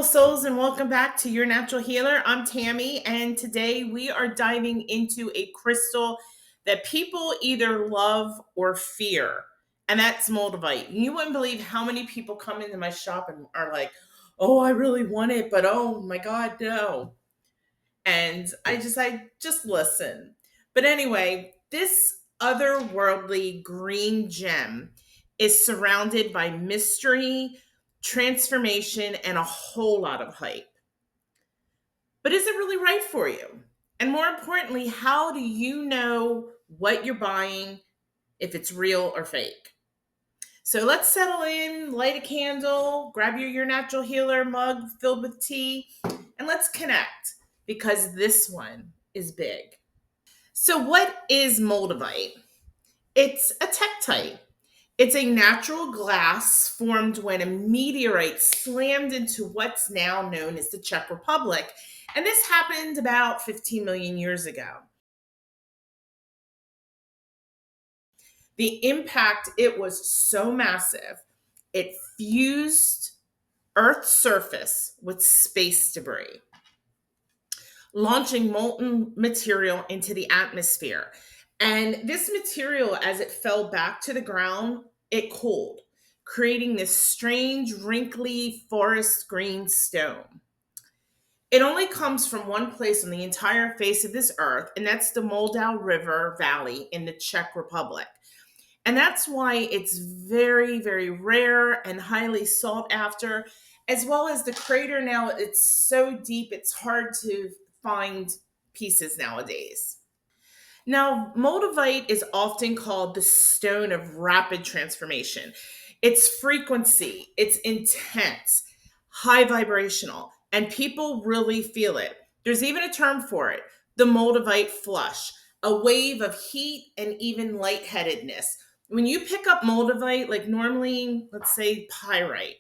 beautiful souls, and welcome back to Your Natural Healer. I'm Tammy, and today we are diving into a crystal that people either love or fear, and that's Moldavite. You wouldn't believe how many people come into my shop and are like, "Oh, I really want it, but oh my God, no." And I just listen. But anyway, this otherworldly green gem is surrounded by mystery, transformation, and a whole lot of hype. But is it really right for you? And more importantly, how do you know what you're buying, if it's real or fake? So let's settle in, light a candle, grab your natural healer mug filled with tea, and let's connect because this one is big. So, what is Moldavite? It's a Tektite. It's a natural glass formed when a meteorite slammed into what's now known as the Czech Republic. And this happened about 15 million years ago. The impact, it was so massive, it fused Earth's surface with space debris, launching molten material into the atmosphere. And this material, as it fell back to the ground, it cooled, creating this strange, wrinkly forest green stone. It only comes from one place on the entire face of this earth, and that's the Moldau River Valley in the Czech Republic. And that's why it's very, very rare and highly sought after, as well as the crater now, it's so deep, it's hard to find pieces nowadays. Now, Moldavite is often called the stone of rapid transformation. Its frequency, it's intense, high vibrational, and people really feel it. There's even a term for it, the Moldavite flush, a wave of heat and even lightheadedness. When you pick up Moldavite, like normally, let's say pyrite,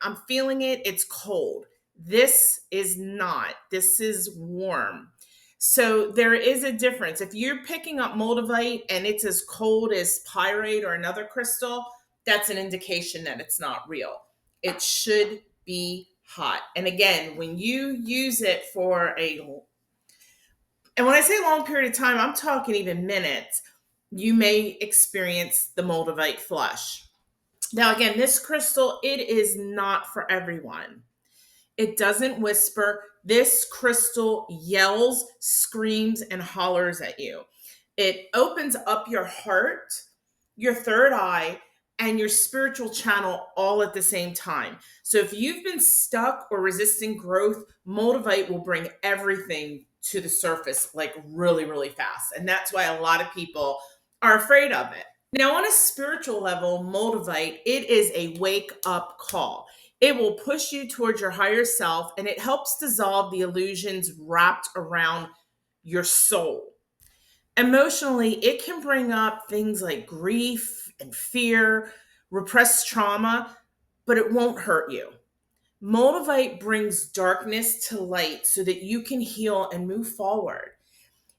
I'm feeling it, it's cold. This is not, this is warm. So there is a difference. If you're picking up Moldavite and it's as cold as pyrite or another crystal, that's an indication that it's not real. It should be hot. And again, when you use it for and when I say long period of time, I'm talking even minutes, you may experience the Moldavite flush. Now, again, this crystal, it is not for everyone. It doesn't whisper. This crystal yells, screams, and hollers at you. It opens up your heart, your third eye, and your spiritual channel all at the same time. So if you've been stuck or resisting growth, Moldavite will bring everything to the surface like really, really fast. And that's why a lot of people are afraid of it. Now, on a spiritual level, Moldavite, it is a wake up call. It will push you towards your higher self, and it helps dissolve the illusions wrapped around your soul. Emotionally, it can bring up things like grief and fear, repressed trauma, but it won't hurt you. Moldavite brings darkness to light so that you can heal and move forward.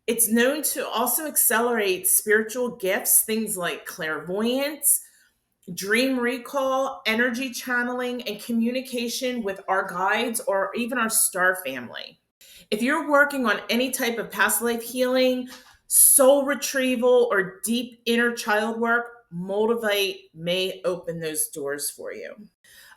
It's known to also accelerate spiritual gifts, things like clairvoyance, dream recall, energy channeling, and communication with our guides or even our star family. If you're working on any type of past life healing, soul retrieval, or deep inner child work, Moldavite may open those doors for you.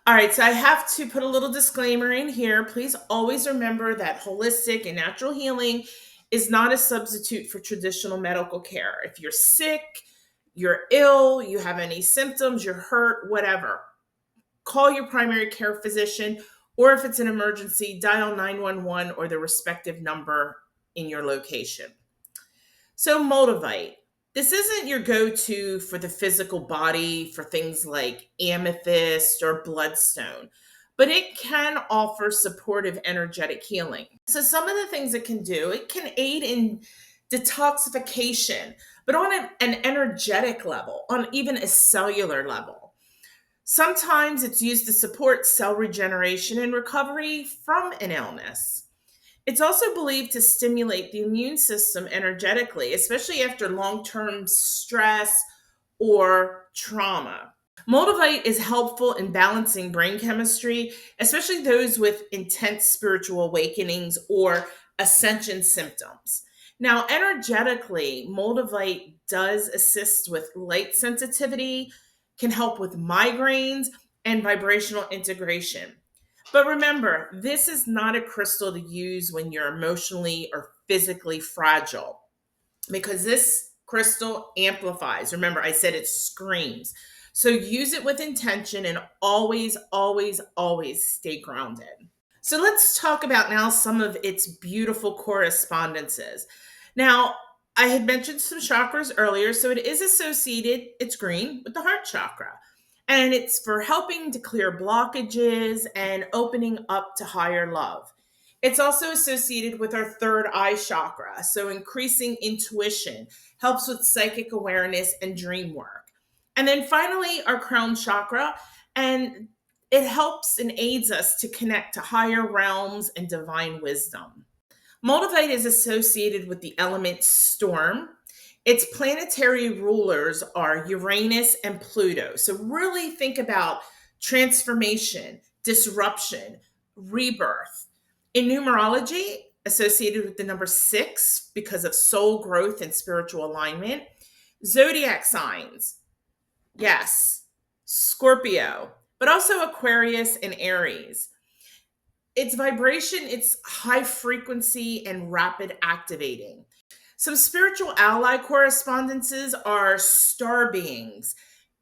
All right, so I have to put a little disclaimer in here. Please always remember that holistic and natural healing is not a substitute for traditional medical care. If you're sick, you're ill, you have any symptoms, you're hurt, whatever, call your primary care physician, or if it's an emergency, dial 911 or the respective number in your location. So, Moldavite. This isn't your go to for the physical body for things like amethyst or bloodstone, but it can offer supportive energetic healing. So, some of the things it can do, it can aid in detoxification, but on an energetic level, on even a cellular level. Sometimes it's used to support cell regeneration and recovery from an illness. It's also believed to stimulate the immune system energetically, especially after long term stress or trauma. Moldavite is helpful in balancing brain chemistry, especially those with intense spiritual awakenings or ascension symptoms. Now, energetically, Moldavite does assist with light sensitivity, can help with migraines, and vibrational integration. But remember, this is not a crystal to use when you're emotionally or physically fragile because this crystal amplifies. Remember, I said it screams. So use it with intention and always, always, always stay grounded. So let's talk about now some of its beautiful correspondences. Now, I had mentioned some chakras earlier, so it is associated, it's green, with the heart chakra. And it's for helping to clear blockages and opening up to higher love. It's also associated with our third eye chakra, so increasing intuition, helps with psychic awareness and dream work. And then finally, our crown chakra, and it helps and aids us to connect to higher realms and divine wisdom. Moldavite is associated with the element storm. Its planetary rulers are Uranus and Pluto. So, really think about transformation, disruption, rebirth. In numerology, associated with the number 6 because of soul growth and spiritual alignment. Zodiac signs, yes, Scorpio, but also Aquarius and Aries. Its vibration, it's high frequency and rapid activating. Some spiritual ally correspondences are star beings,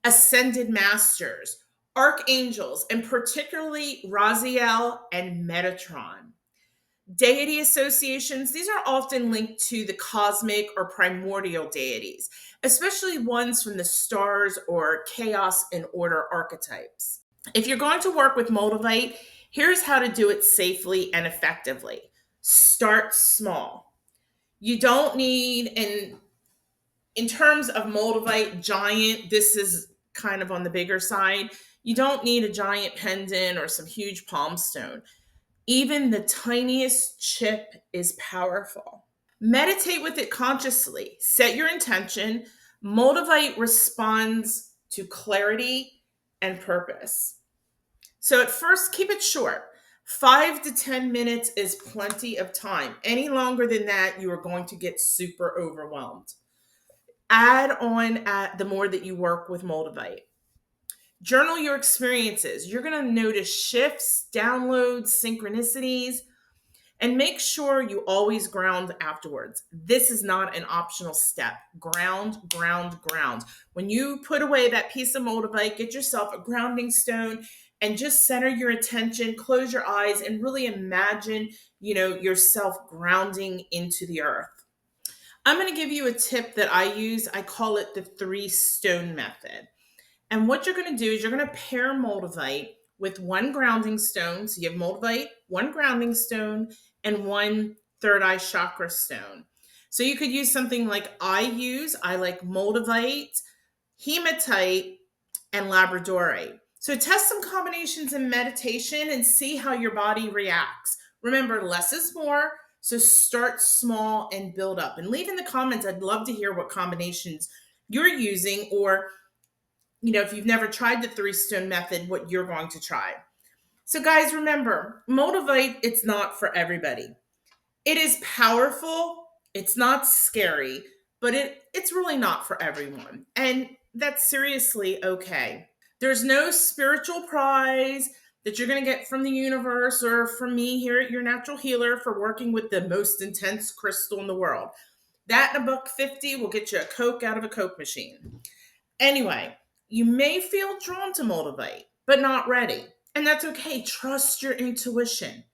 ascended masters, archangels, and particularly Raziel and Metatron. Deity associations, these are often linked to the cosmic or primordial deities, especially ones from the stars or chaos and order archetypes. If you're going to work with Moldavite, here's how to do it safely and effectively. Start small. You don't need, and in terms of Moldavite giant, this is kind of on the bigger side. You don't need a giant pendant or some huge palm stone. Even the tiniest chip is powerful. Meditate with it consciously. Set your intention. Moldavite responds to clarity and purpose. So at first, keep it short. 5 to 10 minutes is plenty of time. Any longer than that, you are going to get super overwhelmed. Add on at the more that you work with Moldavite. Journal your experiences. You're going to notice shifts, downloads, synchronicities, and make sure you always ground afterwards. This is not an optional step. Ground, ground, ground. When you put away that piece of Moldavite, get yourself a grounding stone and just center your attention, close your eyes, and really imagine, yourself grounding into the earth. I'm going to give you a tip that I use. I call it the 3 stone method. And what you're going to do is you're going to pair Moldavite with one grounding stone. So you have Moldavite, one grounding stone, and one third eye chakra stone. So you could use something like I use. I like Moldavite, hematite, and labradorite. So test some combinations in meditation and see how your body reacts. Remember, less is more. So start small and build up. And leave in the comments. I'd love to hear what combinations you're using, or if you've never tried the 3 stone method, what you're going to try. So guys, remember, Moldavite, it's not for everybody. It is powerful. It's not scary, but it's really not for everyone. And that's seriously okay. There's no spiritual prize that you're going to get from the universe or from me here at Your Natural Healer for working with the most intense crystal in the world. That and $1.50 will get you a Coke out of a Coke machine. Anyway, you may feel drawn to Moldavite, but not ready. And that's okay. Trust your intuition.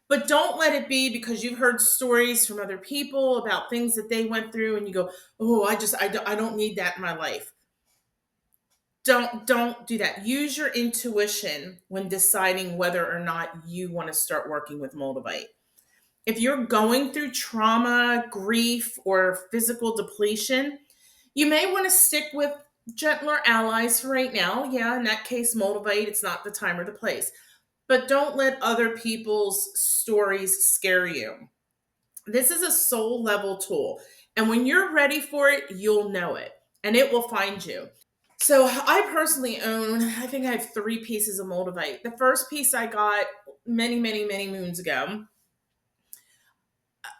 But don't let it be because you've heard stories from other people about things that they went through and you go, "Oh, I don't need that in my life." Don't do that. Use your intuition when deciding whether or not you want to start working with Moldavite. If you're going through trauma, grief, or physical depletion, you may want to stick with gentler allies for right now. Yeah, in that case, Moldavite, it's not the time or the place. But don't let other people's stories scare you. This is a soul level tool. And when you're ready for it, you'll know it and it will find you. So I personally own, I think I have 3 pieces of Moldavite. The first piece I got many, many, many moons ago.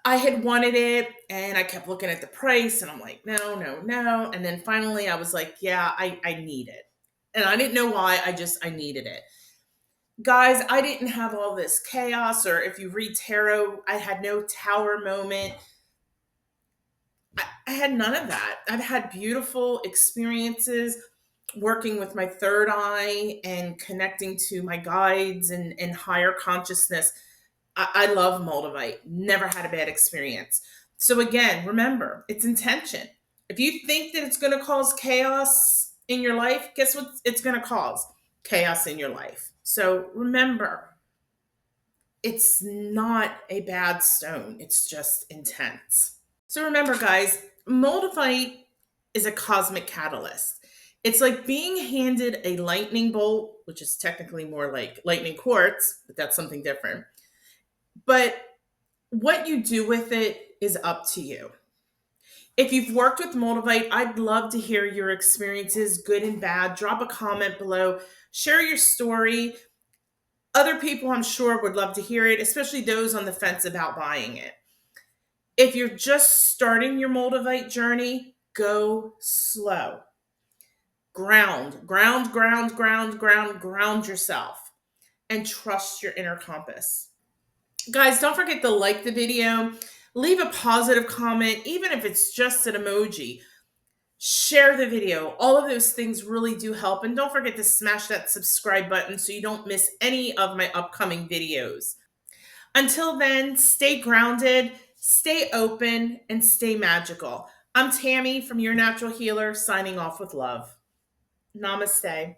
I had wanted it and I kept looking at the price and I'm like, no, no, no. And then finally I was like, yeah, I need it. And I didn't know why, I needed it. Guys, I didn't have all this chaos, or if you read tarot, I had no tower moment. I had none of that. I've had beautiful experiences working with my third eye and connecting to my guides and higher consciousness. I love Moldavite. Never had a bad experience. So again, remember, it's intention. If you think that it's going to cause chaos in your life, guess what? It's going to cause chaos in your life. So remember, it's not a bad stone. It's just intense. So remember, guys, Moldavite is a cosmic catalyst. It's like being handed a lightning bolt, which is technically more like lightning quartz, but that's something different. But what you do with it is up to you. If you've worked with Moldavite, I'd love to hear your experiences, good and bad. Drop a comment below, share your story. Other people, I'm sure, would love to hear it, especially those on the fence about buying it. If you're just starting your Moldavite journey, go slow. Ground yourself and trust your inner compass. Guys, don't forget to like the video, leave a positive comment, even if it's just an emoji. Share the video. All of those things really do help. And don't forget to smash that subscribe button so you don't miss any of my upcoming videos. Until then, stay grounded, stay open, and stay magical. I'm Tammy from Your Natural Healer, signing off with love. Namaste.